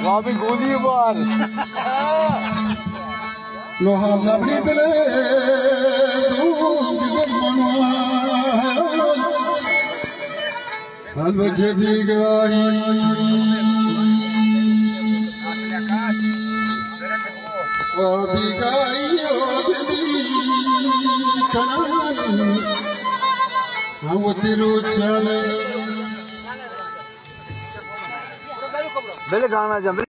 Abi goli var. Loha labni bile halbace digai abigai obedi kanan awtiru chale Bele gaana jam